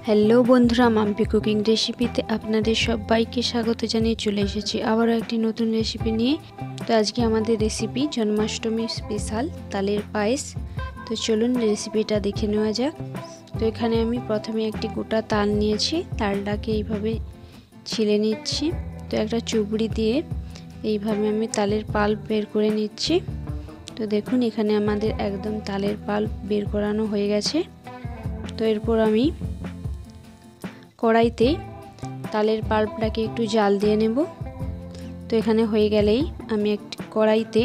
Hello বন্ধুরা, Mampi cooking রেসিপিতে আপনাদের সবাইকে স্বাগত জানিয়ে চলে এসেছি আবারও একটি নতুন রেসিপি নিয়ে। তো আজকে আমাদের রেসিপি জন্মাষ্টমী স্পেশাল তালের পায়েস। তো চলুন রেসিপিটা দেখে নেওয়া যাক। তো এখানে আমি প্রথমে একটি গোটা তাল নিয়েছি, তালটাকে এইভাবে ছিলে নিচ্ছি। তো একটা চুবড়ি দিয়ে এইভাবে আমি তালের পাল্প বের করে নিচ্ছি। তো দেখুন এখানে আমাদের একদম তালের পাল্প বের করানো হয়ে গেছে। তো এরপর আমি কড়াইতে তালের পাল্পটাকে একটু জাল দিয়ে নেব। তো এখানে হয়ে গেলেই আমি একটি কড়াইতে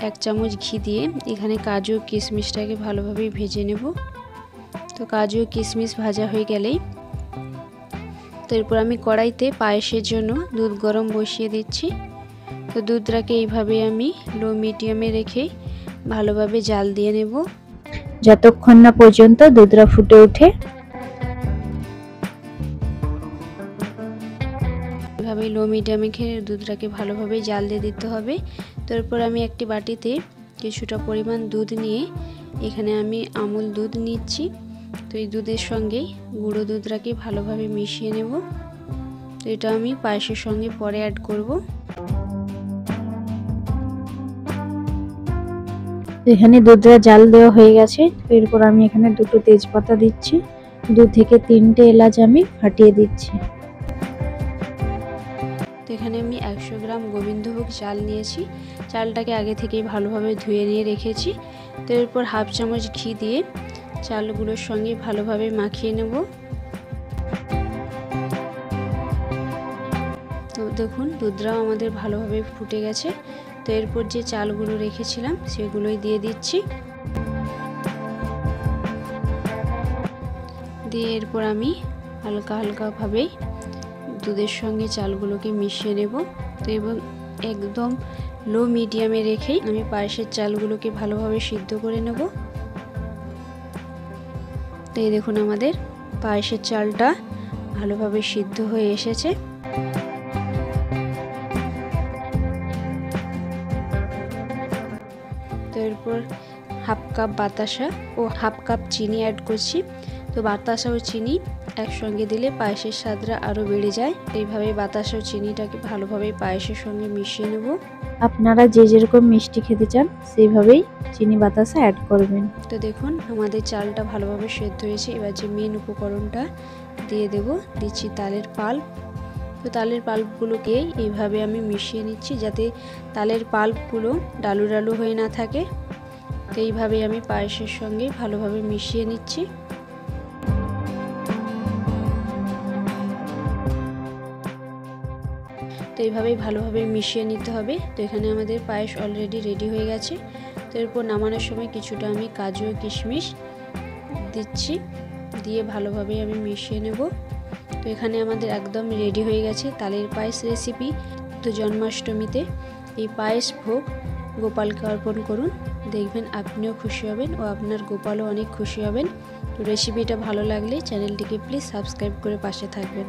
1 চামচ ঘি দিয়ে এখানে কাজু কিশমিশটাকে ভালোভাবে ভেজে নেব। তো কাজু কিশমিশ ভাজা হয়ে গেলেই তো এরপর আমি কড়াইতে পায়েসের জন্য দুধ গরম বসিয়ে দিচ্ছি। তো দুধটাকে এইভাবে আমি লো মিডিয়ামে রেখে ভালোভাবে জাল দিয়ে নেব যতক্ষণ না পর্যন্ত দুধটা ফুটে ওঠে। এভাবে লো মিডিয়ামে খেয়ে দুধটাকে ভালোভাবে জাল দিয়ে দিতে হবে। তো এরপর আমি একটি বাটিতে কিছুটা পরিমাণ দুধ নিয়ে এখানে আমি আমুল দুধ নিচ্ছি। তো এই দুধের সঙ্গে গুঁড়ো দুধটাকে ভালোভাবে মিশিয়ে নেব। তো এটা আমি পায়েসের সঙ্গে পরে অ্যাড করব। এখানে দুধটা জাল দেওয়া হয়ে গেছে। এরপর আমি এখানে দুটো তেজপাতা দিচ্ছি, 2 থেকে 3টে এলাচ আমি ফাটিয়ে দিচ্ছি। তো এখানে আমি 100 গ্রাম গোবিন্দভোগ চাল নিয়েছি। চালটাকে আগে থেকেই ভালোভাবে ধুয়ে নিয়ে রেখেছি। তো এরপর 1/2 চামচ ঘি দিয়ে চালগুলোর সঙ্গে ভালোভাবে মাখিয়ে নেব। তো দেখুন দুধটাও আমাদের ভালোভাবে ফুটে গেছে। তো এরপর যে চালগুলো রেখেছিলাম সেগুলোই দিয়ে দিচ্ছি। দিয়ে এরপর আমি হালকা হালকাভাবে দুধের সঙ্গে চালগুলোকে মিশিয়ে নেব। তো এবং একদম লো মিডিয়ামে রেখেই আমি পায়েসের চালগুলোকে ভালোভাবে সিদ্ধ করে নেব। তো এই দেখুন আমাদের পায়েসের চালটা ভালোভাবে সিদ্ধ হয়ে এসেছে। তো এরপর 1/2 কাপ বাতাসা ও 1/2 কাপ চিনি অ্যাড করছি। তো বাতাসা ও চিনি একসঙ্গে দিলে পায়েসের স্বাদটা আরও বেড়ে যায়। এইভাবে বাতাসা ও চিনিটাকে ভালোভাবে পায়েসের সঙ্গে মিশিয়ে নেব। আপনারা যে যেরকম মিষ্টি খেতে চান সেইভাবেই চিনি বাতাসা অ্যাড করবেন। তো দেখুন আমাদের চালটা ভালোভাবে সেদ্ধ হয়েছে। এবার যে মেন উপকরণটা দিয়ে দেব, দিচ্ছি তালের পাল্প। তো তালের পাল্পগুলোকে এইভাবে আমি মিশিয়ে নিচ্ছি যাতে তালের পাল্পগুলো ডালু ডালু হয়ে না থাকে। তো এইভাবে আমি পায়েসের সঙ্গে ভালোভাবে মিশিয়ে নিচ্ছি। তো এইভাবেই ভালোভাবে মিশিয়ে নিতে হবে। তো এখানে আমাদের পায়েস অলরেডি রেডি হয়ে গেছে। তো এরপর নামানোর সময় কিছুটা আমি কাজু ও কিশমিশ দিচ্ছি, দিয়ে ভালোভাবে আমি মিশিয়ে নেব। তো এখানে আমাদের একদম রেডি হয়ে গেছে তালের পায়েস রেসিপি। তো জন্মাষ্টমীতে এই পায়েস ভোগ গোপালকে অর্পণ করুন, দেখবেন আপনিও খুশি হবেন ও আপনার গোপালও অনেক খুশি হবেন। তো রেসিপিটা ভালো লাগলে চ্যানেলটিকে প্লিজ সাবস্ক্রাইব করে পাশে থাকবেন।